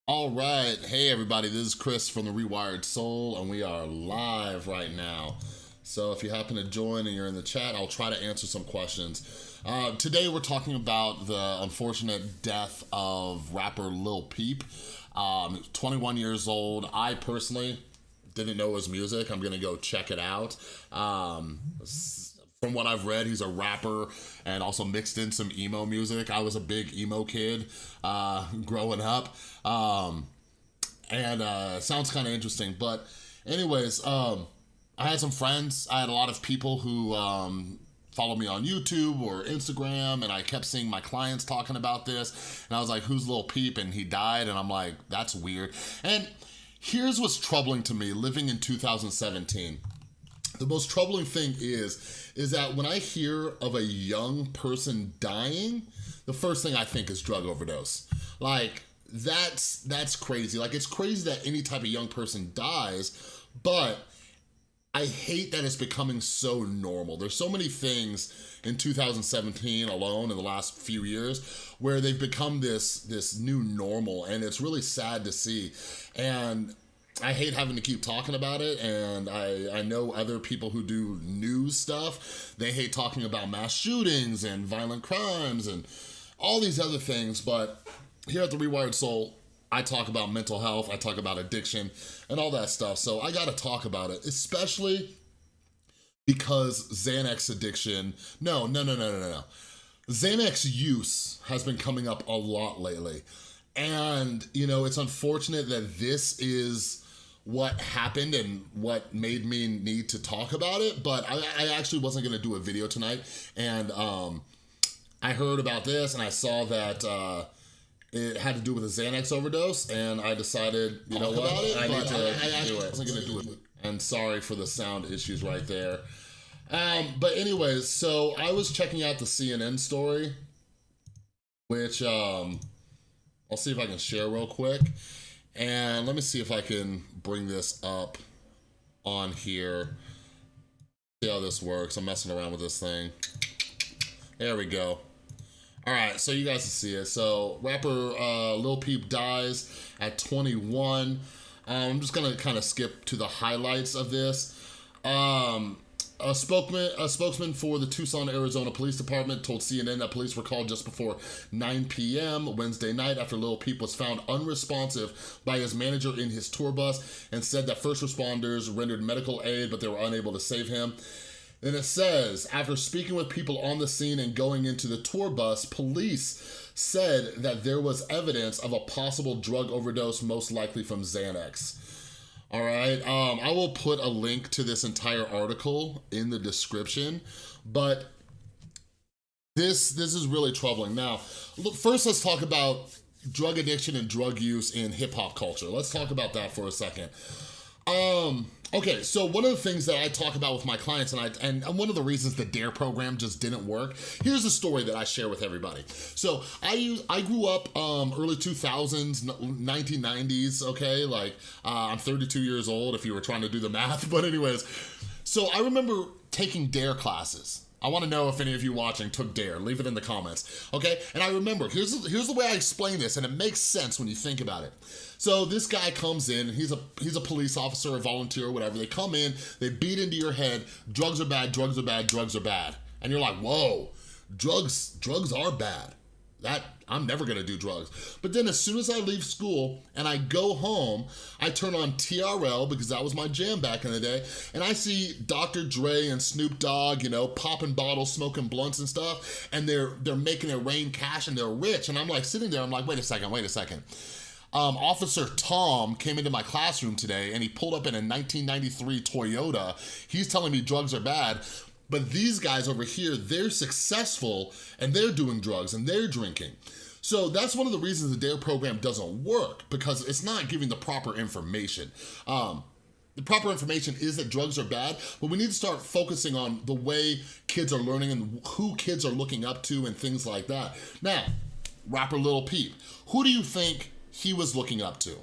All right, hey everybody, this is Chris from the Rewired Soul, and we are live right now. So if you happen to join and you're in the chat, I'll try to answer some questions. Today we're talking about the unfortunate death of rapper Lil Peep. 21 years old. I personally didn't know his music. I'm gonna go check it out. From what I've read, he's a rapper and also mixed in some emo music. I was a big emo kid growing up. Sounds kind of interesting. But anyways, I had some friends. I had a lot of people who follow me on YouTube or Instagram, and I kept seeing my clients talking about this. And I was like, who's Lil Peep? And he died. And I'm like, that's weird. And here's what's troubling to me living in 2017. The most troubling thing is that when I hear of a young person dying, the first thing I think is drug overdose. Like, that's crazy. Like, it's crazy that any type of young person dies, but I hate that it's becoming so normal. There's so many things in 2017 alone in the last few years where they've become this new normal, and it's really sad to see. And I hate having to keep talking about it, and I know other people who do news stuff, they hate talking about mass shootings and violent crimes and all these other things, but here at the Rewired Soul, I talk about mental health, I talk about addiction, and all that stuff, so I gotta talk about it, especially because XANAX addiction, no. XANAX use has been coming up a lot lately, and you know, it's unfortunate that this is what happened and what made me need to talk about it, but I actually wasn't gonna do a video tonight, and I heard about this and I saw that it had to do with a Xanax overdose, and I decided, you know what, I need to do it. Wasn't gonna do it. And sorry for the sound issues right there. But anyways, so I was checking out the CNN story, which I'll see if I can share real quick. And let me see if I can bring this up on here. See how this works. I'm messing around with this thing. There we go. All right, so you guys can see it. So rapper Lil Peep dies at 21. I'm just gonna kind of skip to the highlights of this. A spokesman for the Tucson, Arizona Police Department told CNN that police were called just before 9 p.m. Wednesday night after Lil Peep was found unresponsive by his manager in his tour bus, and said that first responders rendered medical aid, but they were unable to save him. And it says, after speaking with people on the scene and going into the tour bus, police said that there was evidence of a possible drug overdose, most likely from Xanax. All right, I will put a link to this entire article in the description, but this is really troubling. Now, first let's talk about drug addiction and drug use in hip hop culture. Let's talk about that for a second. Okay, so one of the things that I talk about with my clients, and one of the reasons the DARE program just didn't work, here's a story that I share with everybody. So I grew up early 2000s, 1990s, okay? Like, I'm 32 years old if you were trying to do the math, but anyways. So I remember taking DARE classes. I wanna know if any of you watching took DARE, leave it in the comments, okay? And I remember, here's the way I explain this, and it makes sense when you think about it. So this guy comes in, and he's a police officer, a volunteer, or whatever. They come in, they beat into your head, drugs are bad, drugs are bad, drugs are bad. And you're like, whoa, drugs are bad. I'm never gonna do drugs. But then as soon as I leave school and I go home, I turn on TRL, because that was my jam back in the day, and I see Dr. Dre and Snoop Dogg, you know, popping bottles, smoking blunts and stuff, and they're making it rain cash and they're rich. And I'm like sitting there, I'm like, wait a second. Officer Tom came into my classroom today and he pulled up in a 1993 Toyota. He's telling me drugs are bad. But these guys over here, they're successful and they're doing drugs and they're drinking. So that's one of the reasons the DARE program doesn't work, because it's not giving the proper information. The proper information is that drugs are bad, but we need to start focusing on the way kids are learning and who kids are looking up to and things like that. Now, rapper Lil Peep, who do you think he was looking up to,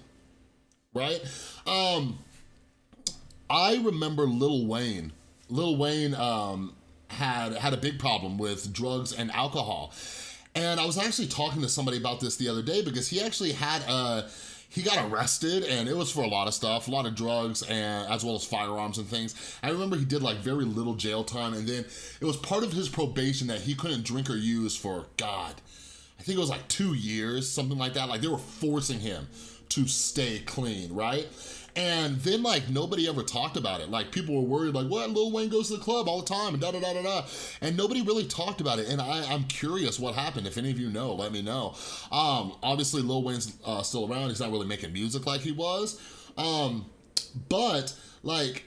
right? I remember Lil Wayne. Lil Wayne had a big problem with drugs and alcohol. And I was actually talking to somebody about this the other day, because he actually had he got arrested, and it was for a lot of stuff, a lot of drugs, and as well as firearms and things. I remember he did like very little jail time, and then it was part of his probation that he couldn't drink or use for, God, I think it was like 2 years, something like that. Like they were forcing him to stay clean, right? And then like nobody ever talked about it. Like people were worried like, what, Lil Wayne goes to the club all the time and da-da-da-da-da. And nobody really talked about it. And I'm curious what happened. If any of you know, let me know. Obviously Lil Wayne's still around. He's not really making music like he was. But like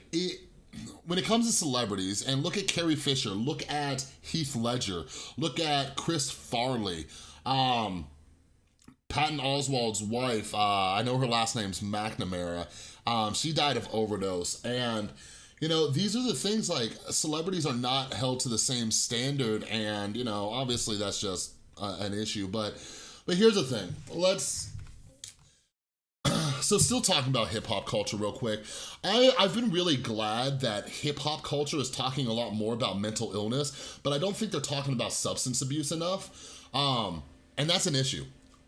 when it comes to celebrities, and look at Carrie Fisher, look at Heath Ledger, look at Chris Farley, Patton Oswalt's wife, I know her last name's McNamara, she died of overdose. And, you know, these are the things, like, celebrities are not held to the same standard, and, you know, obviously that's just an issue. But here's the thing, so still talking about hip hop culture real quick, I've been really glad that hip hop culture is talking a lot more about mental illness, but I don't think they're talking about substance abuse enough, and that's an issue.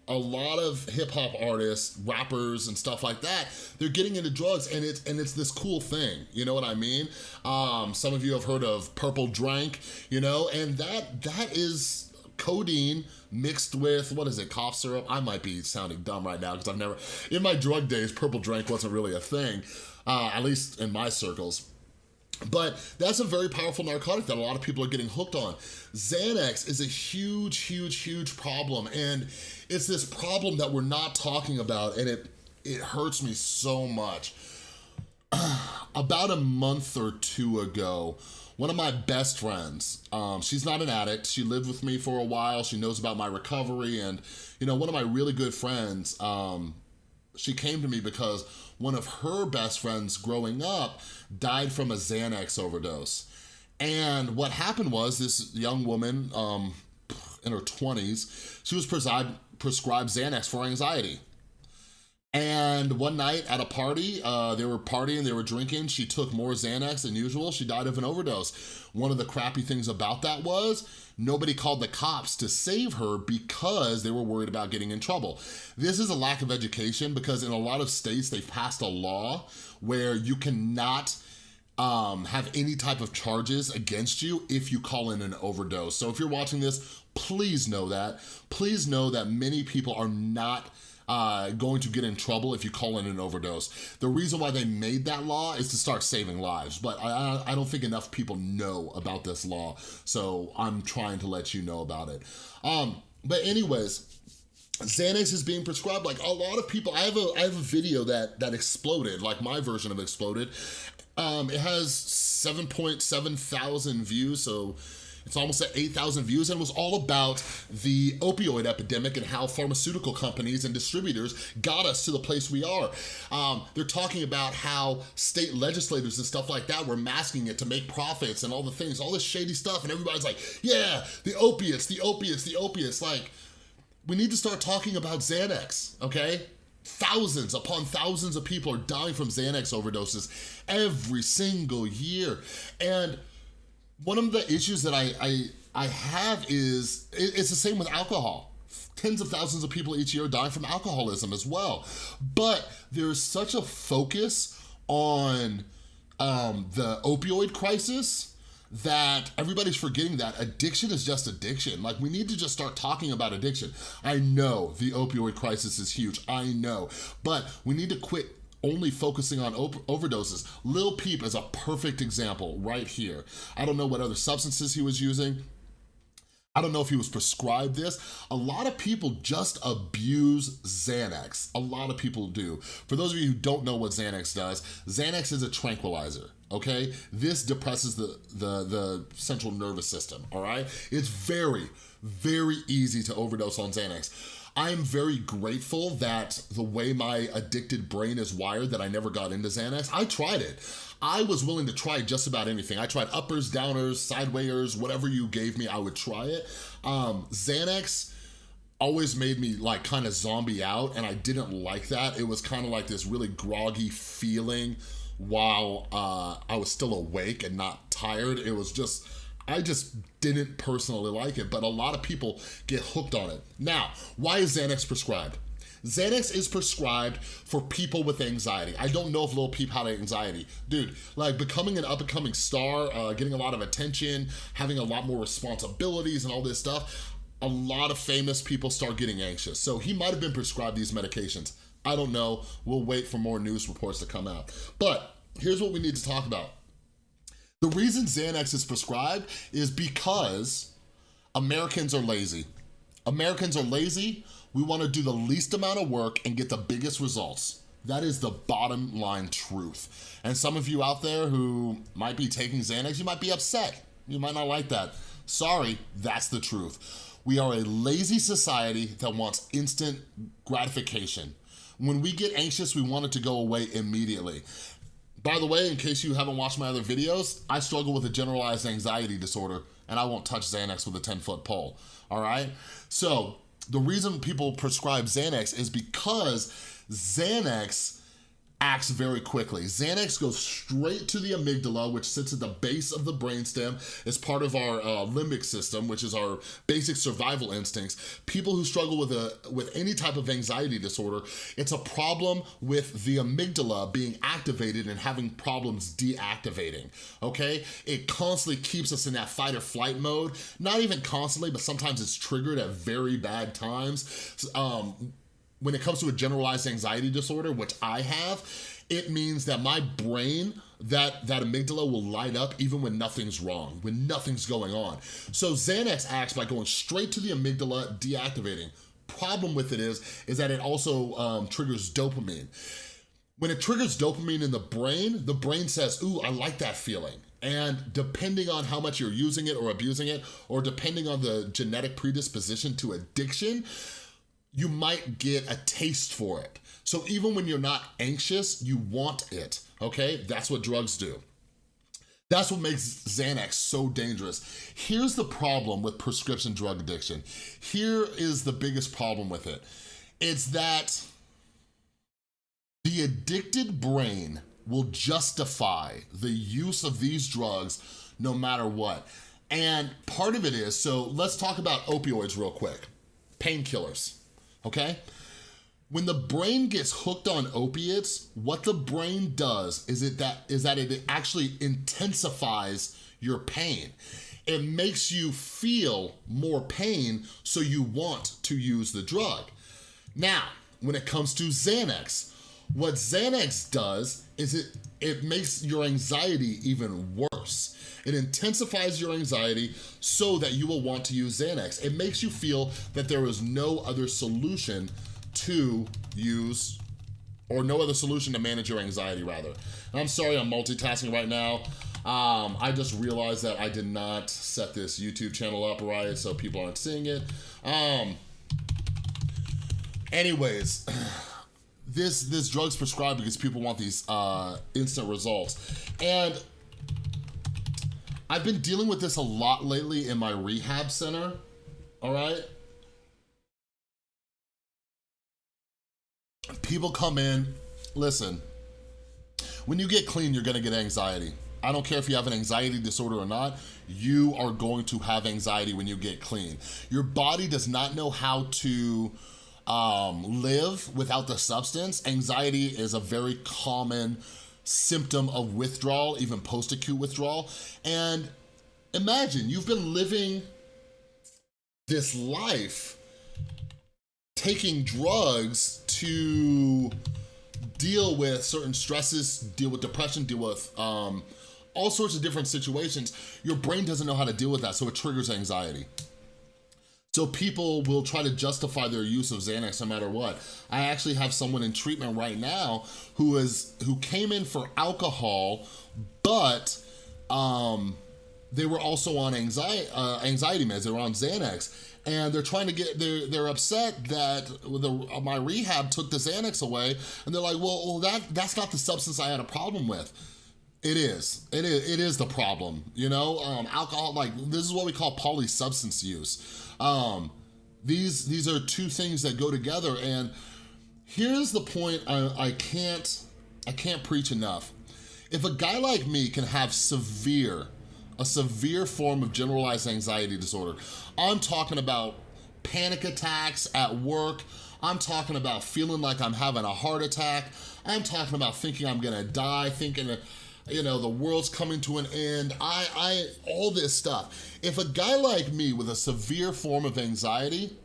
A lot of hip hop artists, rappers and stuff like that, they're getting into drugs, and it's this cool thing, you know what I mean? Some of you have heard of Purple Drank, you know, and that is codeine mixed with, what is it, cough syrup? I might be sounding dumb right now because I've never, in my drug days, Purple Drank wasn't really a thing, at least in my circles. But that's a very powerful narcotic that a lot of people are getting hooked on. XANAX is a huge, huge, huge problem, and it's this problem that we're not talking about, and it hurts me so much. About a month or two ago, one of my best friends, she's not an addict, she lived with me for a while, she knows about my recovery, and you know, one of my really good friends, she came to me because one of her best friends growing up died from a XANAX overdose. And what happened was, this young woman in her 20s, she was prescribed XANAX for anxiety. And one night at a party, they were partying, they were drinking, she took more XANAX than usual, she died of an overdose. One of the crappy things about that was, nobody called the cops to save her because they were worried about getting in trouble. This is a lack of education, because in a lot of states, they've passed a law where you cannot have any type of charges against you if you call in an overdose. So if you're watching this, please know that. Please know that many people are not going to get in trouble if you call in an overdose. The reason why they made that law is to start saving lives, but I don't think enough people know about this law, so I'm trying to let you know about it. But anyways, XANAX is being prescribed. Like a lot of people, I have a video that exploded, like my version of exploded. It has 7.7 thousand views, so it's almost at 8,000 views, and it was all about the opioid epidemic and how pharmaceutical companies and distributors got us to the place we are. They're talking about how state legislators and stuff like that were masking it to make profits and all the things, all this shady stuff, and everybody's like, yeah, the opiates, the opiates, the opiates. Like, we need to start talking about XANAX, okay? Thousands upon thousands of people are dying from XANAX overdoses every single year. And one of the issues that I have is, it's the same with alcohol. Tens of thousands of people each year die from alcoholism as well. But there's such a focus on the opioid crisis that everybody's forgetting that addiction is just addiction. Like, we need to just start talking about addiction. I know the opioid crisis is huge, I know, but we need to quit only focusing on overdoses. Lil Peep is a perfect example right here. I don't know what other substances he was using. I don't know if he was prescribed this. A lot of people just abuse XANAX. A lot of people do. For those of you who don't know what XANAX does, XANAX is a tranquilizer, okay? This depresses the central nervous system, all right? It's very, very easy to overdose on XANAX. I'm very grateful that the way my addicted brain is wired, that I never got into XANAX. I tried it. I was willing to try just about anything. I tried uppers, downers, sidewayers, whatever you gave me, I would try it. XANAX always made me like kind of zombie out, and I didn't like that. It was kind of like this really groggy feeling while I was still awake and not tired. It was just, I just didn't personally like it, but a lot of people get hooked on it. Now, why is XANAX prescribed? Xanax is prescribed for people with anxiety. I don't know if Lil Peep had anxiety. Dude, like becoming an up-and-coming star, getting a lot of attention, having a lot more responsibilities and all this stuff, a lot of famous people start getting anxious. So he might have been prescribed these medications. I don't know. We'll wait for more news reports to come out. But here's what we need to talk about. The reason Xanax is prescribed is because Americans are lazy. Americans are lazy. We want to do the least amount of work and get the biggest results. That is the bottom line truth. And some of you out there who might be taking Xanax, you might be upset. You might not like that. Sorry, that's the truth. We are a lazy society that wants instant gratification. When we get anxious, we want it to go away immediately. By the way, in case you haven't watched my other videos, I struggle with a generalized anxiety disorder, and I won't touch Xanax with a 10-foot pole, all right? So the reason people prescribe Xanax is because Xanax acts very quickly. Xanax goes straight to the amygdala, which sits at the base of the brainstem, is part of our limbic system, which is our basic survival instincts. People who struggle with any type of anxiety disorder, it's a problem with the amygdala being activated and having problems deactivating, okay? It constantly keeps us in that fight or flight mode. Not even constantly, but sometimes it's triggered at very bad times. When it comes to a generalized anxiety disorder, which I have, it means that my brain, that amygdala will light up even when nothing's wrong, when nothing's going on. So Xanax acts by going straight to the amygdala, deactivating. Problem with it is that it also triggers dopamine. When it triggers dopamine in the brain says, ooh, I like that feeling. And depending on how much you're using it or abusing it, or depending on the genetic predisposition to addiction, you might get a taste for it. So even when you're not anxious, you want it, okay? That's what drugs do. That's what makes Xanax so dangerous. Here's the problem with prescription drug addiction. Here is the biggest problem with it. It's that the addicted brain will justify the use of these drugs no matter what. And part of it is, so let's talk about opioids real quick. Painkillers. Okay? When the brain gets hooked on opiates, what the brain does is that it actually intensifies your pain. It makes you feel more pain, so you want to use the drug. Now, when it comes to Xanax, what Xanax does is it makes your anxiety even worse. It intensifies your anxiety so that you will want to use Xanax. It makes you feel that there is no other solution to use, or no other solution to manage your anxiety, rather. And I'm sorry I'm multitasking right now. I just realized that I did not set this YouTube channel up right, so people aren't seeing it. Anyways, this drug's prescribed because people want these instant results. And I've been dealing with this a lot lately in my rehab center, all right? People come in, listen, when you get clean, you're gonna get anxiety. I don't care if you have an anxiety disorder or not, you are going to have anxiety when you get clean. Your body does not know how to live without the substance. Anxiety is a very common symptom of withdrawal, even post-acute withdrawal. And imagine you've been living this life taking drugs to deal with certain stresses, deal with depression, deal with all sorts of different situations. Your brain doesn't know how to deal with that, so it triggers anxiety. So people will try to justify their use of Xanax no matter what. I actually have someone in treatment right now who came in for alcohol, but they were also on anxiety meds. They were on Xanax, and they're trying to get, they're upset that my rehab took the Xanax away, and they're like, well, that's not the substance I had a problem with. It is the problem, you know? Alcohol, like, this is what we call polysubstance use. These are two things that go together, and here's the point I can't preach enough. If a guy like me can have a severe form of generalized anxiety disorder, I'm talking about panic attacks at work, I'm talking about feeling like I'm having a heart attack. I'm talking about thinking I'm gonna die, thinking that, you know, the world's coming to an end. All this stuff. If a guy like me with a severe form of anxiety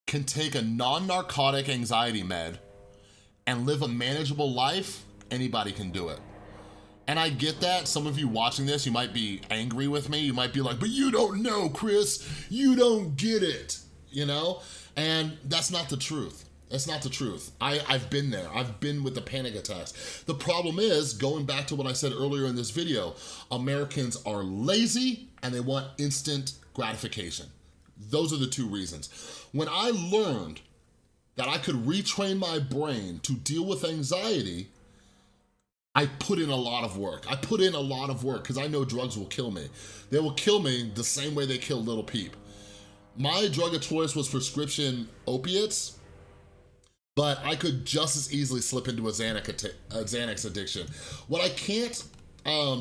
can take a non-narcotic anxiety med and live a manageable life, anybody can do it. And I get that. Some of you watching this, you might be angry with me. You might be like, but you don't know, Chris. You don't get it, you know? And that's not the truth. That's not the truth. I've been there. I've been with the panic attacks. The problem is, going back to what I said earlier in this video, Americans are lazy and they want instant gratification. Those are the two reasons. When I learned that I could retrain my brain to deal with anxiety, I put in a lot of work. I put in a lot of work because I know drugs will kill me. They will kill me the same way they killed Lil Peep. My drug of choice was prescription opiates, but I could just as easily slip into a XANAX addiction. What I can't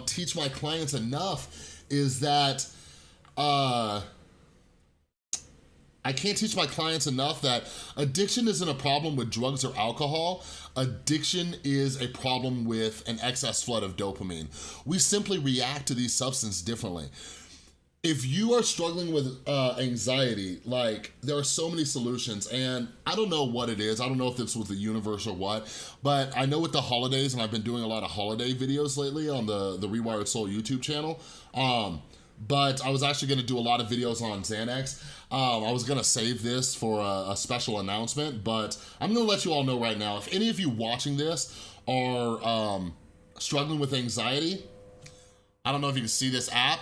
teach my clients enough is that addiction isn't a problem with drugs or alcohol. Addiction is a problem with an excess flood of dopamine. We simply react to these substances differently. If you are struggling with anxiety, like, there are so many solutions, and I don't know what it is. I don't know if it's with the universe or what, but I know with the holidays, and I've been doing a lot of holiday videos lately on the Rewired Soul YouTube channel, but I was actually gonna do a lot of videos on XANAX. I was gonna save this for a special announcement, but I'm gonna let you all know right now, if any of you watching this are struggling with anxiety, I don't know if you can see this app,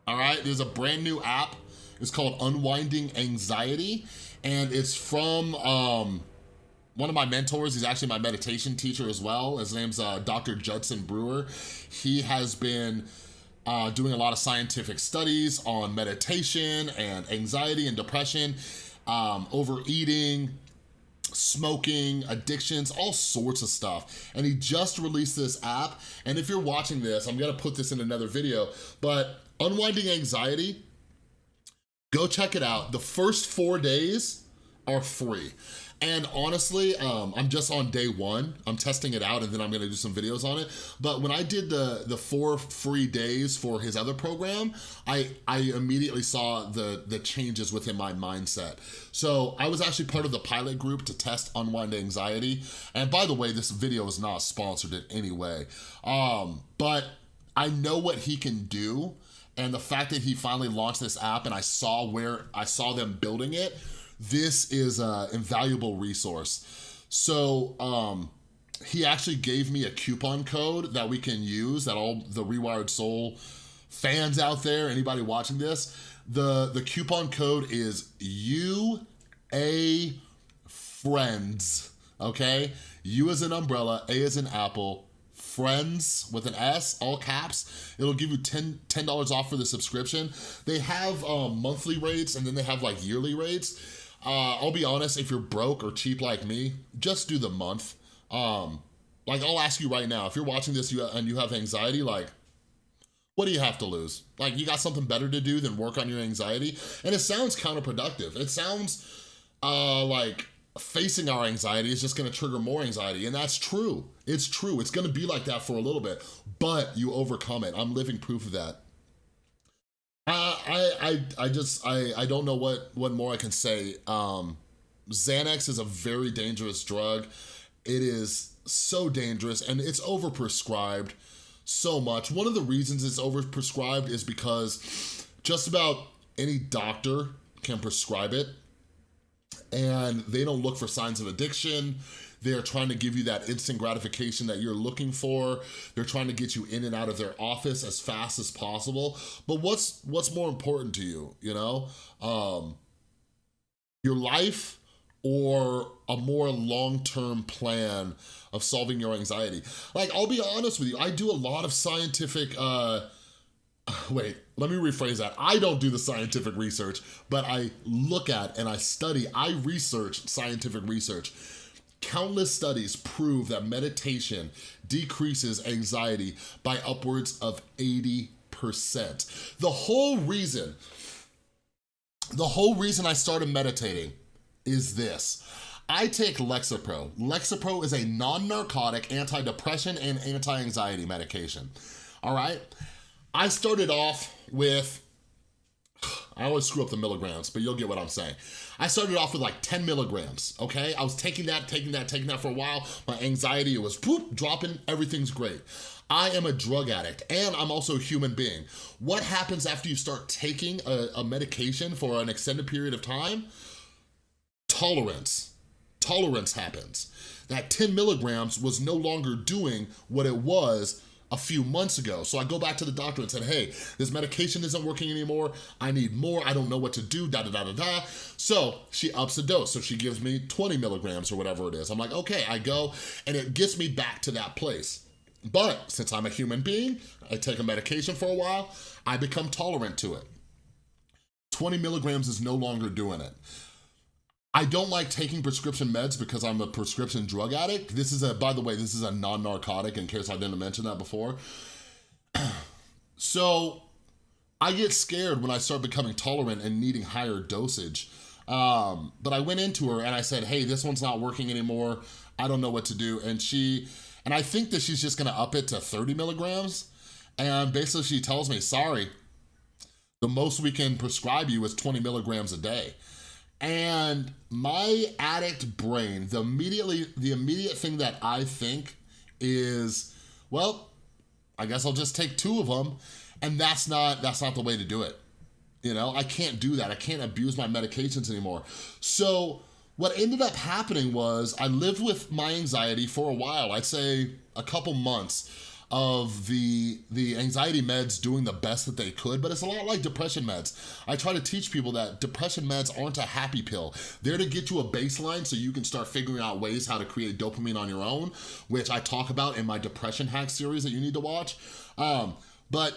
all right? There's a brand new app. It's called Unwinding Anxiety, and it's from one of my mentors. He's actually my meditation teacher as well. His name's Dr. Jud Brewers. He has been doing a lot of scientific studies on meditation and anxiety and depression, overeating, smoking, addictions, all sorts of stuff. And he just released this app. And if you're watching this, I'm gonna put this in another video, but Unwinding Anxiety, go check it out. The first 4 days are free. And honestly, I'm just on day 1. I'm testing it out and then I'm gonna do some videos on it. But when I did the 4 free days for his other program, I immediately saw the changes within my mindset. So I was actually part of the pilot group to test Unwind Anxiety. And by the way, this video is not sponsored in any way. But I know what he can do. And the fact that he finally launched this app and I saw them building it, this is an invaluable resource. So he actually gave me a coupon code that we can use, that all the Rewired Soul fans out there, anybody watching this, the coupon code is UA Friends, okay? U as in umbrella, A as in apple, Friends with an S, all caps. It'll give you $10 off for the subscription. They have monthly rates and then they have like yearly rates. I'll be honest, if you're broke or cheap like me, just do the month. Like, I'll ask you right now, if you're watching this and you have anxiety, like, what do you have to lose? Like, you got something better to do than work on your anxiety? And it sounds counterproductive. It sounds like facing our anxiety is just gonna trigger more anxiety, and that's true. It's true, it's gonna be like that for a little bit, but you overcome it. I'm living proof of that. I don't know what more I can say. XANAX is a very dangerous drug. It is so dangerous, and it's overprescribed so much. One of the reasons it's overprescribed is because just about any doctor can prescribe it, and they don't look for signs of addiction. They're trying to give you that instant gratification that you're looking for. They're trying to get you in and out of their office as fast as possible. But what's more important to you, you know? Your life or a more long-term plan of solving your anxiety? Like, I'll be honest with you, I do a lot of scientific, wait, let me rephrase that. I don't do the scientific research, but I look at and I study, I research scientific research. Countless studies prove that meditation decreases anxiety by upwards of 80%. The whole reason I started meditating is this. I take Lexapro. Lexapro is a non-narcotic antidepressant and anti-anxiety medication, all right? I started off with, I always screw up the milligrams, but you'll get what I'm saying. I started off with like 10 milligrams, okay? I was taking that for a while. My anxiety was whoop, dropping, everything's great. I am a drug addict and I'm also a human being. What happens after you start taking a medication for an extended period of time? Tolerance. Tolerance happens. That 10 milligrams was no longer doing what it was a few months ago. So I go back to the doctor and said, hey, this medication isn't working anymore. I need more. I don't know what to do, da-da-da-da-da. So she ups the dose. So she gives me 20 milligrams or whatever it is. I'm like, okay, I go, and it gets me back to that place. But since I'm a human being, I take a medication for a while, I become tolerant to it. 20 milligrams is no longer doing it. I don't like taking prescription meds because I'm a prescription drug addict. This is by the way, this is a non-narcotic in case I didn't mention that before. So I get scared when I start becoming tolerant and needing higher dosage. But I went into her and I said, hey, this one's not working anymore. I don't know what to do. And I think that she's just gonna up it to 30 milligrams. And basically she tells me, sorry, the most we can prescribe you is 20 milligrams a day. And my addict brain, the immediate thing that I think is, well, I guess I'll just take 2 of them, and that's not the way to do it. You know, I can't do that. I can't abuse my medications anymore. So what ended up happening was I lived with my anxiety for a while. I'd say a couple months of the anxiety meds doing the best that they could, but it's a lot like depression meds. I try to teach people that depression meds aren't a happy pill. They're to get you a baseline so you can start figuring out ways how to create dopamine on your own, which I talk about in my depression hack series that you need to watch. But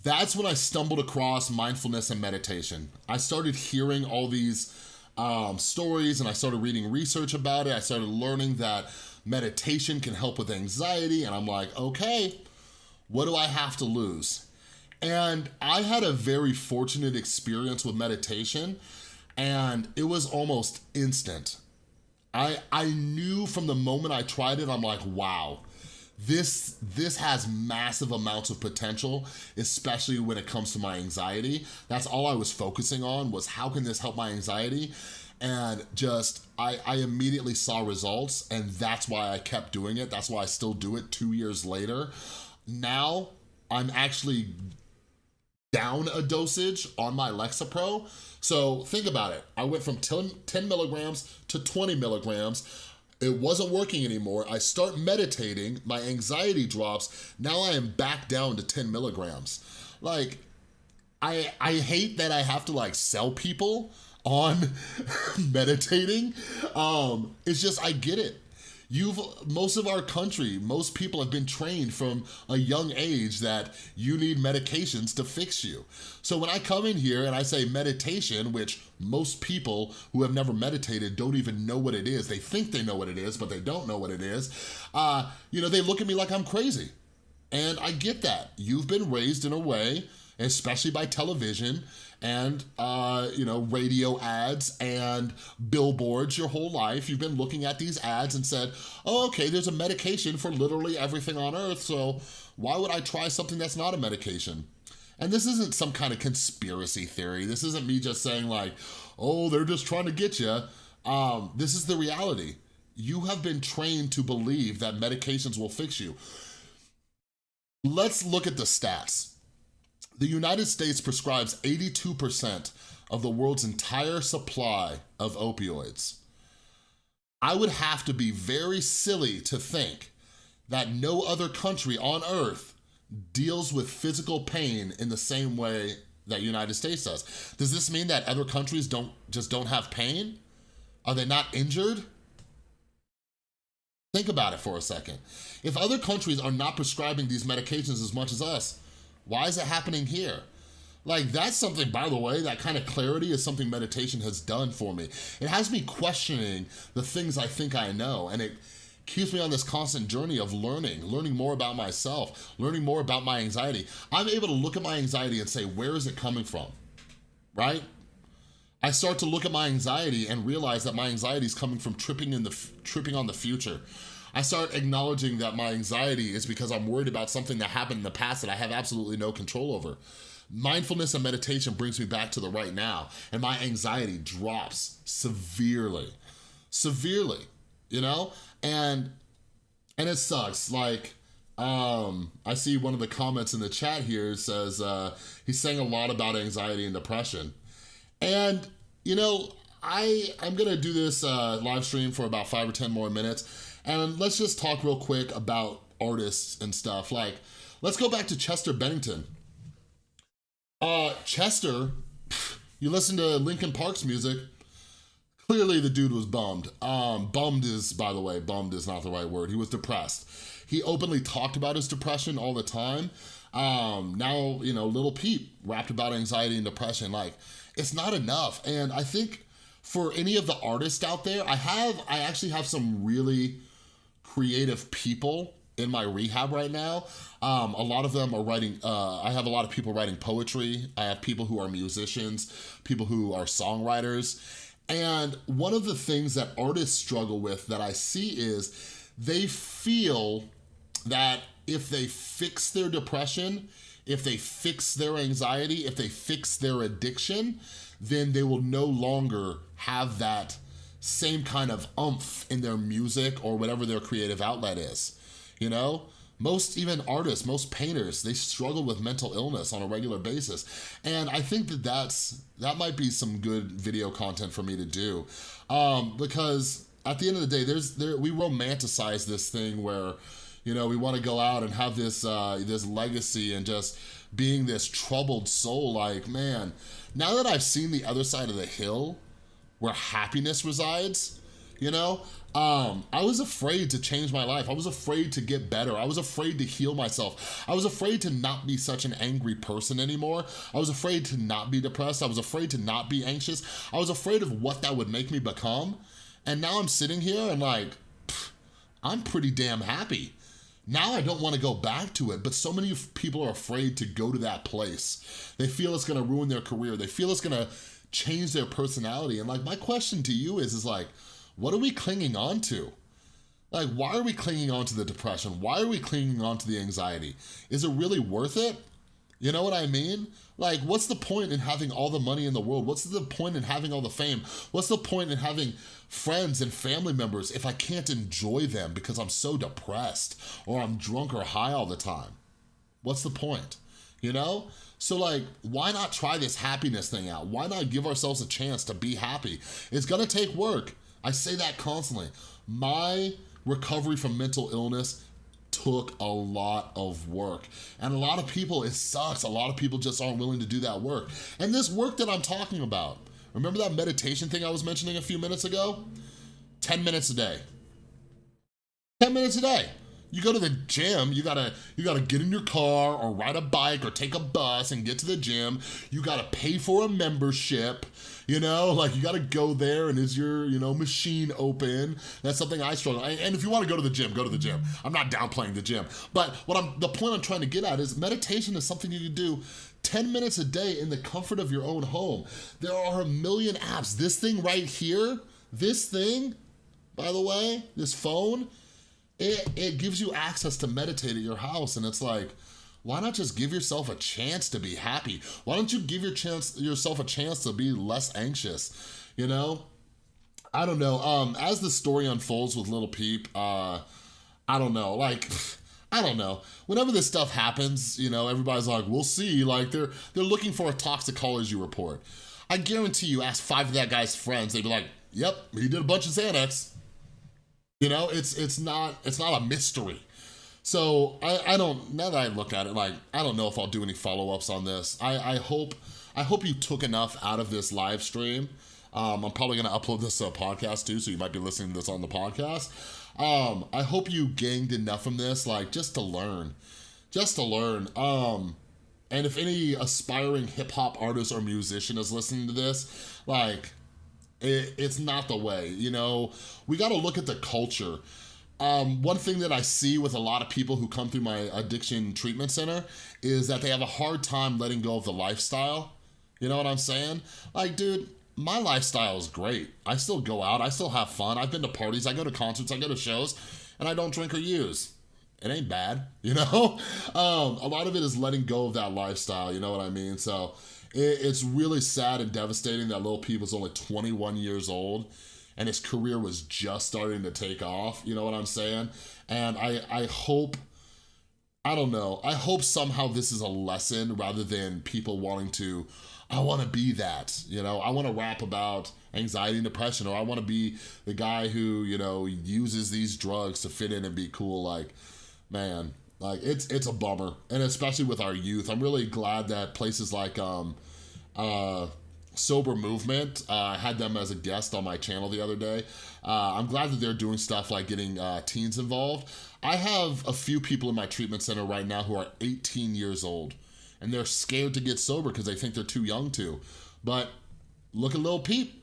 that's when I stumbled across mindfulness and meditation. I started hearing all these stories and I started reading research about it. I started learning that meditation can help with anxiety, and I'm like, okay, what do I have to lose? And I had a very fortunate experience with meditation, and it was almost instant. I knew from the moment I tried it, I'm like, wow, this has massive amounts of potential, especially when it comes to my anxiety. That's all I was focusing on, was how can this help my anxiety? And just, I immediately saw results, and that's why I kept doing it. That's why I still do it 2 years later. Now, I'm actually down a dosage on my Lexapro. So think about it. I went from 10 milligrams to 20 milligrams. It wasn't working anymore. I start meditating, my anxiety drops. Now I am back down to 10 milligrams. Like, I hate that I have to like sell people on meditating. It's just, I get it. Most of our country, most people have been trained from a young age that you need medications to fix you. So when I come in here and I say meditation, which most people who have never meditated don't even know what it is. They think they know what it is, but they don't know what it is. You know, they look at me like I'm crazy. And I get that. You've been raised in a way, especially by television and you know, radio ads and billboards your whole life. You've been looking at these ads and said, oh, okay, there's a medication for literally everything on earth, so why would I try something that's not a medication? And this isn't some kind of conspiracy theory. This isn't me just saying like, oh, they're just trying to get you. This is the reality. You have been trained to believe that medications will fix you. Let's look at the stats. The United States prescribes 82% of the world's entire supply of opioids. I would have to be very silly to think that no other country on earth deals with physical pain in the same way that the United States does. Does this mean that other countries just don't have pain? Are they not injured? Think about it for a second. If other countries are not prescribing these medications as much as us, why is it happening here? Like, that's something, by the way, that kind of clarity is something meditation has done for me. It has me questioning the things I think I know, and it keeps me on this constant journey of learning more about myself, learning more about my anxiety. I'm able to look at my anxiety and say, where is it coming from, right? I start to look at my anxiety and realize that my anxiety is coming from tripping on the future. I start acknowledging that my anxiety is because I'm worried about something that happened in the past that I have absolutely no control over. Mindfulness and meditation brings me back to the right now, and my anxiety drops severely, you know? And it sucks. Like, I see one of the comments in the chat here says, he's saying a lot about anxiety and depression. And, you know, I'm gonna do this live stream for about 5 or 10 more minutes, and let's just talk real quick about artists and stuff. Like, let's go back to Chester Bennington. Chester, you listen to Linkin Park's music, clearly the dude was bummed. Bummed is, by the way, bummed is not the right word. He was depressed. He openly talked about his depression all the time. Now, you know, Lil Peep rapped about anxiety and depression. Like, it's not enough. And I think for any of the artists out there, I actually have some really creative people in my rehab right now. A lot of them are writing, I have a lot of people writing poetry. I have people who are musicians, people who are songwriters. And one of the things that artists struggle with that I see is they feel that if they fix their depression, if they fix their anxiety, if they fix their addiction, then they will no longer have that same kind of oomph in their music or whatever their creative outlet is, you know? Most even artists, most painters, they struggle with mental illness on a regular basis. And I think that might be some good video content for me to do. Because at the end of the day, we romanticize this thing where, you know, we want to go out and have this legacy and just being this troubled soul. Like, man, now that I've seen the other side of the hill where happiness resides, you know, I was afraid to change my life. I was afraid to get better. I was afraid to heal myself. I was afraid to not be such an angry person anymore. I was afraid to not be depressed. I was afraid to not be anxious. I was afraid of what that would make me become. And now I'm sitting here and like, I'm pretty damn happy. Now I don't want to go back to it, but so many people are afraid to go to that place. They feel it's gonna ruin their career. They feel it's gonna change their personality. And like, my question to you is like, what are we clinging on to? Like, why are we clinging on to the depression? Why are we clinging on to the anxiety? Is it really worth it? You know what I mean? Like, what's the point in having all the money in the world? What's the point in having all the fame? What's the point in having friends and family members if I can't enjoy them because I'm so depressed or I'm drunk or high all the time? What's the point? You know? So like, why not try this happiness thing out? Why not give ourselves a chance to be happy? It's gonna take work. I say that constantly. My recovery from mental illness took a lot of work. And a lot of people, it sucks. A lot of people just aren't willing to do that work. And this work that I'm talking about, remember that meditation thing I was mentioning a few minutes ago? 10 minutes a day. 10 minutes a day. You go to the gym, you gotta get in your car or ride a bike or take a bus and get to the gym. You gotta pay for a membership, you know, like you gotta go there and is your, you know, machine open? That's something I struggle. And if you wanna go to the gym, go to the gym. I'm not downplaying the gym. But the point I'm trying to get at is meditation is something you can do 10 minutes a day in the comfort of your own home. There are a million apps. This thing right here, this thing, by the way, this phone, it gives you access to meditate at your house, and it's like, why not just give yourself a chance to be happy? Why don't you give yourself a chance to be less anxious, you know? I don't know, as the story unfolds with Lil Peep, I don't know, like, I don't know. Whenever this stuff happens, you know, everybody's like, we'll see, like they're looking for a toxicology report. I guarantee you, ask 5 of that guy's friends, they'd be like, yep, he did a bunch of XANAX. You know, it's not a mystery. So I don't, now that I look at it, like, I don't know if I'll do any follow-ups on this. I hope you took enough out of this live stream. I'm probably gonna upload this to a podcast too, so you might be listening to this on the podcast. I hope you gained enough from this, like, just to learn. And if any aspiring hip hop artist or musician is listening to this, like, it's not the way, you know? We gotta look at the culture. One thing that I see with a lot of people who come through my addiction treatment center is that they have a hard time letting go of the lifestyle. You know what I'm saying? Like, dude, my lifestyle is great. I still go out, I still have fun. I've been to parties, I go to concerts, I go to shows, and I don't drink or use. It ain't bad, you know? A lot of it is letting go of that lifestyle, you know what I mean? So it's really sad and devastating that Lil Peep was only 21 years old and his career was just starting to take off, you know what I'm saying? And I hope, I don't know, I hope somehow this is a lesson rather than people wanting to, I wanna be that, you know? I wanna rap about anxiety and depression, or I wanna be the guy who, you know, uses these drugs to fit in and be cool. Like, man, like it's a bummer. And especially with our youth, I'm really glad that places like Sober Movement, I had them as a guest on my channel the other day. I'm glad that they're doing stuff like getting teens involved. I have a few people in my treatment center right now who are 18 years old and they're scared to get sober because they think they're too young to. But look at Lil Peep.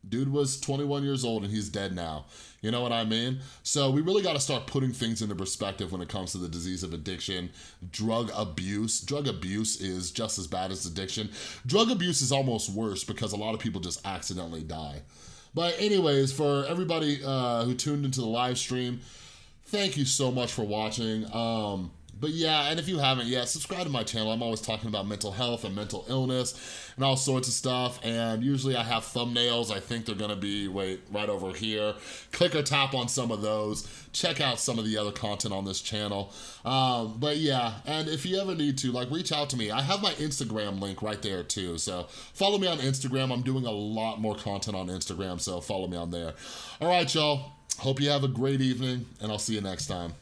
Dude was 21 years old and he's dead now. You know what I mean? So we really gotta start putting things into perspective when it comes to the disease of addiction, drug abuse. Drug abuse is just as bad as addiction. Drug abuse is almost worse because a lot of people just accidentally die. But anyways, for everybody who tuned into the live stream, thank you so much for watching. But yeah, and if you haven't yet, subscribe to my channel. I'm always talking about mental health and mental illness and all sorts of stuff. And usually I have thumbnails. I think they're gonna be, wait, right over here. Click or tap on some of those. Check out some of the other content on this channel. But yeah, and if you ever need to, like, reach out to me. I have my Instagram link right there too. So follow me on Instagram. I'm doing a lot more content on Instagram, so follow me on there. All right, y'all. Hope you have a great evening, and I'll see you next time.